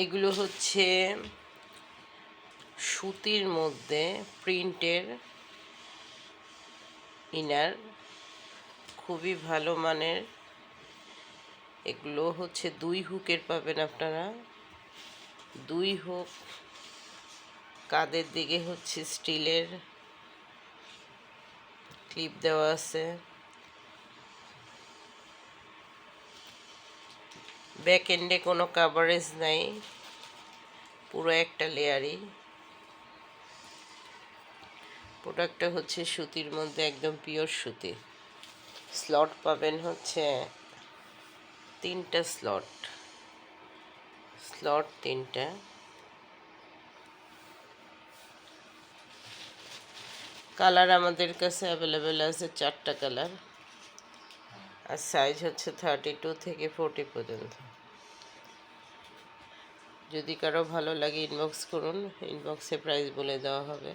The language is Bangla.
এগুলো হচ্ছে সুতির মধ্যে প্রিন্টের ইনার, খুবই ভালো মানের। এগুলো হচ্ছে 2 হুকের পাবেন আপনারা, 2 হুক। কাঁধের দিকে হচ্ছে স্টিলের ক্লিপ দেওয়া আছে। ব্যাক এন্ডে কোনো কাভারেজ নাই, পুরো একটা লেয়ারই। প্রোডাক্টটা হচ্ছে সুতির মধ্যে, একদম পিওর সুতি। স্লট পাবেন হচ্ছে 3টা স্লট, 3টা। কালার আমাদের কাছে অ্যাভেলেবেল আছে 4টা কালার, আর সাইজ হচ্ছে 32 থেকে 40 পর্যন্ত। যদি কারো ভালো লাগে ইনবক্স করুন, ইনবক্সে প্রাইস বলে দেওয়া হবে।